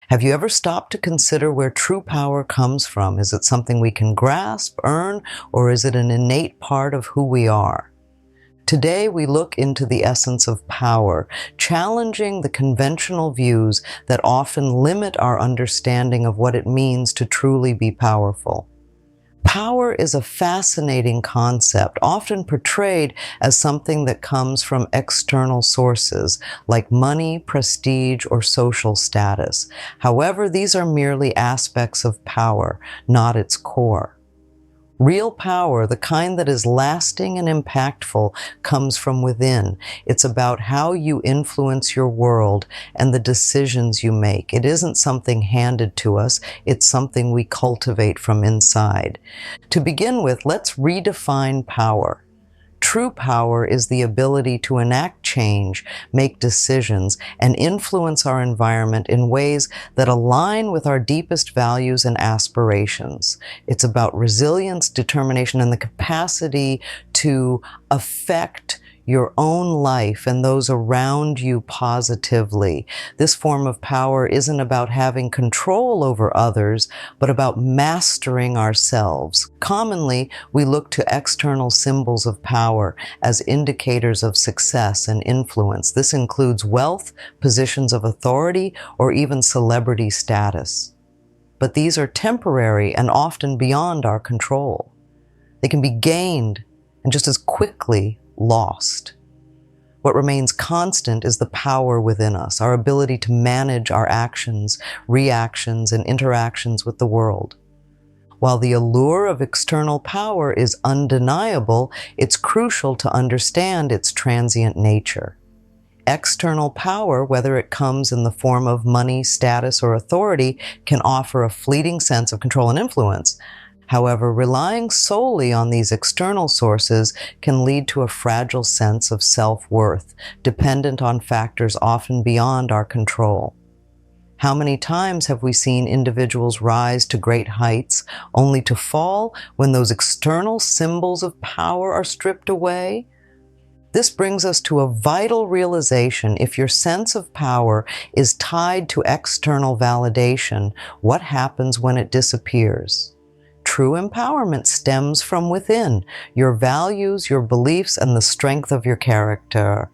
Have you ever stopped to consider where true power comes from? Is it something we can grasp, earn, or is it an innate part of who we are? Today, we look into the essence of power, challenging the conventional views that often limit our understanding of what it means to truly be powerful. Power is a fascinating concept, often portrayed as something that comes from external sources, like money, prestige, or social status. However, these are merely aspects of power, not its core. Real power, the kind that is lasting and impactful, comes from within. It's about how you influence your world and the decisions you make. It isn't something handed to us, it's something we cultivate from inside. To begin with, let's redefine power. True power is the ability to enact change, make decisions, and influence our environment in ways that align with our deepest values and aspirations. It's about resilience, determination, and the capacity to affect your own life and those around you positively. This form of power isn't about having control over others, but about mastering ourselves. Commonly, we look to external symbols of power as indicators of success and influence. This includes wealth, positions of authority, or even celebrity status. But these are temporary and often beyond our control. They can be gained and just as quickly lost. What remains constant is the power within us, our ability to manage our actions, reactions, and interactions with the world. While the allure of external power is undeniable, it's crucial to understand its transient nature. External power, whether it comes in the form of money, status, or authority, can offer a fleeting sense of control and influence. However, relying solely on these external sources can lead to a fragile sense of self-worth, dependent on factors often beyond our control. How many times have we seen individuals rise to great heights only to fall when those external symbols of power are stripped away? This brings us to a vital realization. If your sense of power is tied to external validation, what happens when it disappears? True empowerment stems from within, your values, your beliefs, and the strength of your character.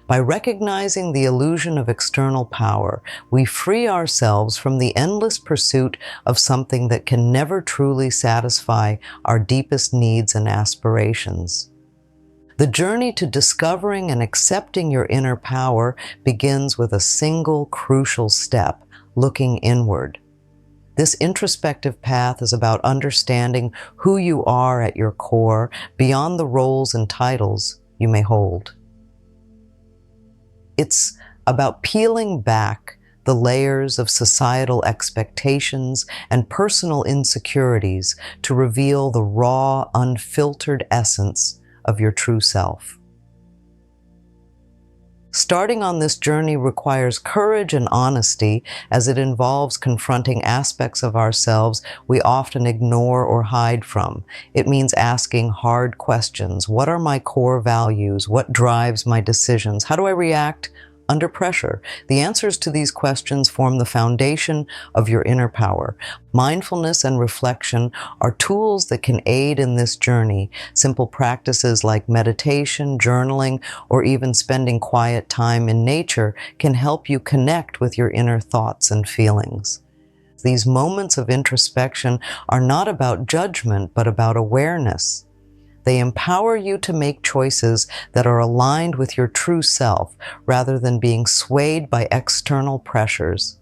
By recognizing the illusion of external power, we free ourselves from the endless pursuit of something that can never truly satisfy our deepest needs and aspirations. The journey to discovering and accepting your inner power begins with a single crucial step: looking inward. This introspective path is about understanding who you are at your core, beyond the roles and titles you may hold. It's about peeling back the layers of societal expectations and personal insecurities to reveal the raw, unfiltered essence of your true self. Starting on this journey requires courage and honesty, as it involves confronting aspects of ourselves we often ignore or hide from. It means asking hard questions. What are my core values? What drives my decisions? How do I react under pressure? The answers to these questions form the foundation of your inner power. Mindfulness and reflection are tools that can aid in this journey. Simple practices like meditation, journaling, or even spending quiet time in nature can help you connect with your inner thoughts and feelings. These moments of introspection are not about judgment, but about awareness. They empower you to make choices that are aligned with your true self, rather than being swayed by external pressures.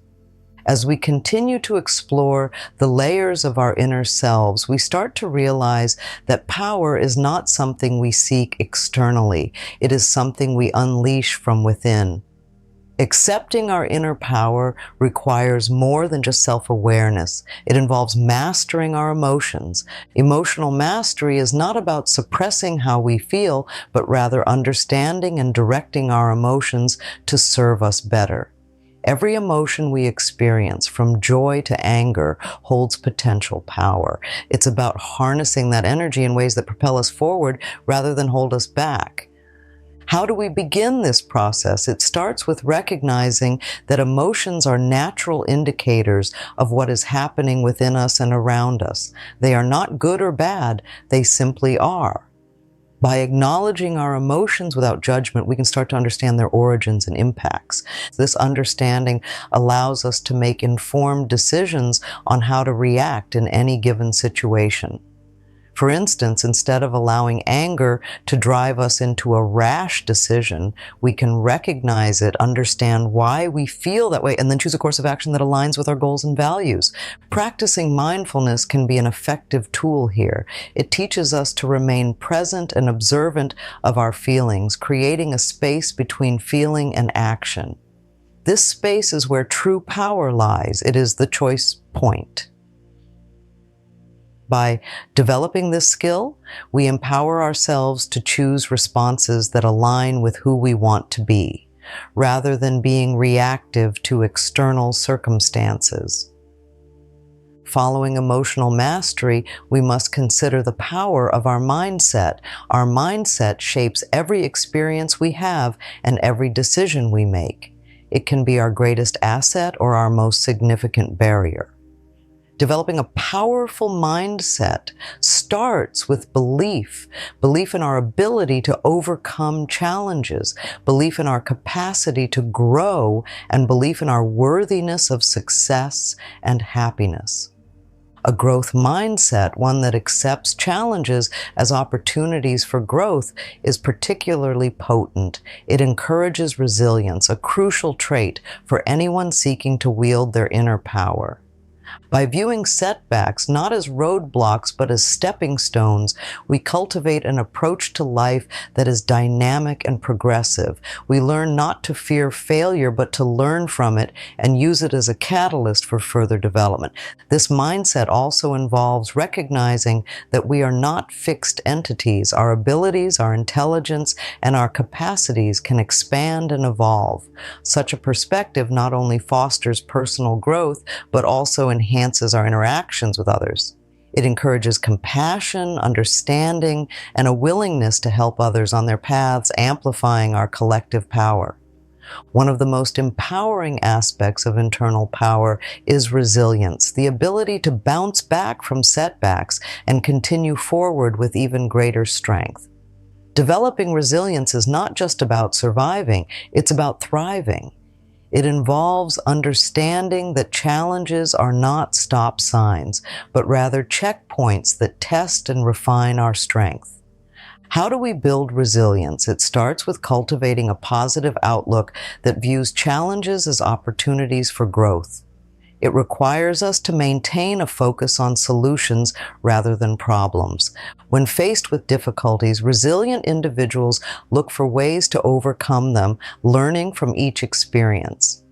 As we continue to explore the layers of our inner selves, we start to realize that power is not something we seek externally. It is something we unleash from within. Accepting our inner power requires more than just self-awareness. It involves mastering our emotions. Emotional mastery is not about suppressing how we feel, but rather understanding and directing our emotions to serve us better. Every emotion we experience, from joy to anger, holds potential power. It's about harnessing that energy in ways that propel us forward rather than hold us back. How do we begin this process? It starts with recognizing that emotions are natural indicators of what is happening within us and around us. They are not good or bad, they simply are. By acknowledging our emotions without judgment, we can start to understand their origins and impacts. This understanding allows us to make informed decisions on how to react in any given situation. For instance, instead of allowing anger to drive us into a rash decision, we can recognize it, understand why we feel that way, and then choose a course of action that aligns with our goals and values. Practicing mindfulness can be an effective tool here. It teaches us to remain present and observant of our feelings, creating a space between feeling and action. This space is where true power lies. It is the choice point. By developing this skill, we empower ourselves to choose responses that align with who we want to be, rather than being reactive to external circumstances. Following emotional mastery, we must consider the power of our mindset. Our mindset shapes every experience we have and every decision we make. It can be our greatest asset or our most significant barrier. Developing a powerful mindset starts with belief in our ability to overcome challenges, belief in our capacity to grow, and belief in our worthiness of success and happiness. A growth mindset, one that accepts challenges as opportunities for growth, is particularly potent. It encourages resilience, a crucial trait for anyone seeking to wield their inner power. By viewing setbacks not as roadblocks but as stepping stones, we cultivate an approach to life that is dynamic and progressive. We learn not to fear failure but to learn from it and use it as a catalyst for further development. This mindset also involves recognizing that we are not fixed entities. Our abilities, our intelligence, and our capacities can expand and evolve. Such a perspective not only fosters personal growth but also enhances our interactions with others. It encourages compassion, understanding, and a willingness to help others on their paths, amplifying our collective power. One of the most empowering aspects of internal power is resilience, the ability to bounce back from setbacks and continue forward with even greater strength. Developing resilience is not just about surviving, it's about thriving. It involves understanding that challenges are not stop signs, but rather checkpoints that test and refine our strength. How do we build resilience? It starts with cultivating a positive outlook that views challenges as opportunities for growth. It requires us to maintain a focus on solutions rather than problems. When faced with difficulties, resilient individuals look for ways to overcome them, learning from each experience.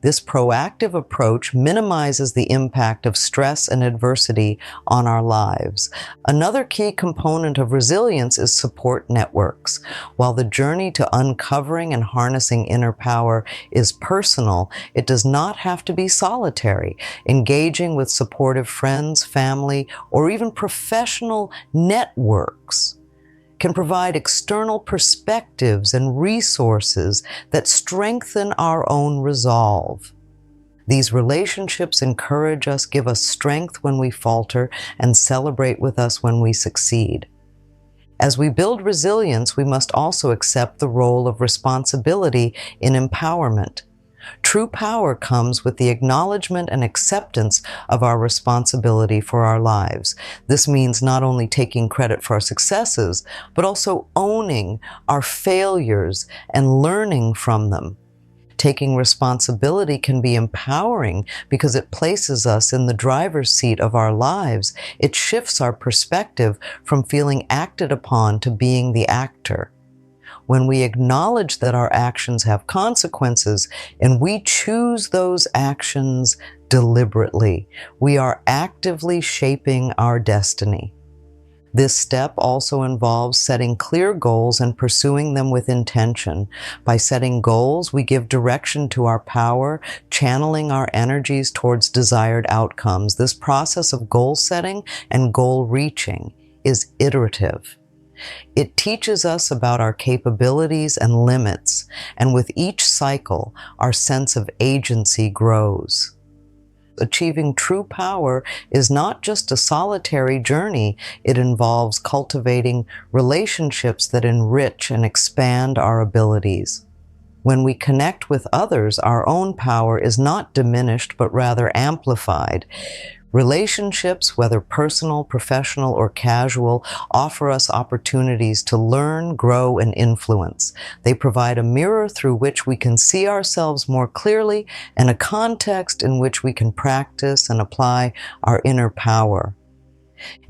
This proactive approach minimizes the impact of stress and adversity on our lives. Another key component of resilience is support networks. While the journey to uncovering and harnessing inner power is personal, it does not have to be solitary. Engaging with supportive friends, family, or even professional networks can provide external perspectives and resources that strengthen our own resolve. These relationships encourage us, give us strength when we falter, and celebrate with us when we succeed. As we build resilience, we must also accept the role of responsibility in empowerment. True power comes with the acknowledgement and acceptance of our responsibility for our lives. This means not only taking credit for our successes, but also owning our failures and learning from them. Taking responsibility can be empowering because it places us in the driver's seat of our lives. It shifts our perspective from feeling acted upon to being the actor. When we acknowledge that our actions have consequences and we choose those actions deliberately, we are actively shaping our destiny. This step also involves setting clear goals and pursuing them with intention. By setting goals, we give direction to our power, channeling our energies towards desired outcomes. This process of goal setting and goal reaching is iterative. It teaches us about our capabilities and limits, and with each cycle, our sense of agency grows. Achieving true power is not just a solitary journey. It involves cultivating relationships that enrich and expand our abilities. When we connect with others, our own power is not diminished, but rather amplified. Relationships, whether personal, professional, or casual, offer us opportunities to learn, grow, and influence. They provide a mirror through which we can see ourselves more clearly and a context in which we can practice and apply our inner power.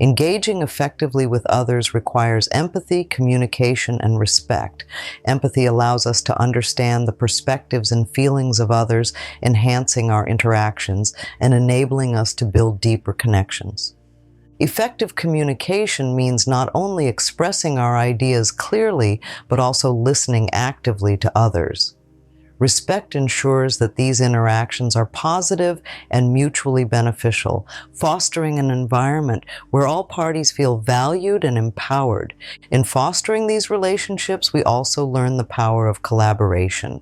Engaging effectively with others requires empathy, communication, and respect. Empathy allows us to understand the perspectives and feelings of others, enhancing our interactions and enabling us to build deeper connections. Effective communication means not only expressing our ideas clearly, but also listening actively to others. Respect ensures that these interactions are positive and mutually beneficial, fostering an environment where all parties feel valued and empowered. In fostering these relationships, we also learn the power of collaboration.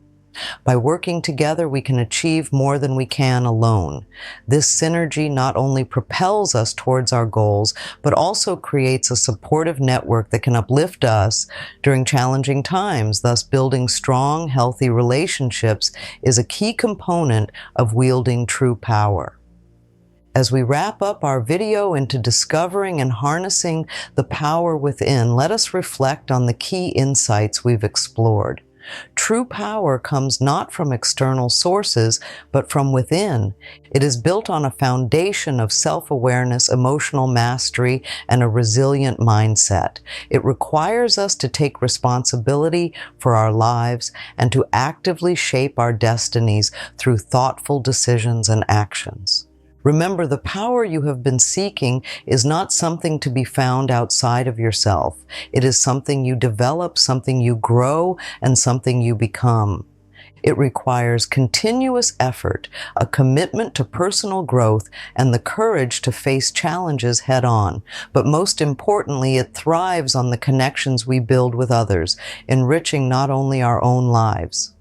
By working together, we can achieve more than we can alone. This synergy not only propels us towards our goals, but also creates a supportive network that can uplift us during challenging times. Thus, building strong, healthy relationships is a key component of wielding true power. As we wrap up our video into discovering and harnessing the power within, let us reflect on the key insights we've explored. True power comes not from external sources, but from within. It is built on a foundation of self-awareness, emotional mastery, and a resilient mindset. It requires us to take responsibility for our lives and to actively shape our destinies through thoughtful decisions and actions. Remember, the power you have been seeking is not something to be found outside of yourself. It is something you develop, something you grow, and something you become. It requires continuous effort, a commitment to personal growth, and the courage to face challenges head-on. But most importantly, it thrives on the connections we build with others, enriching not only our own lives,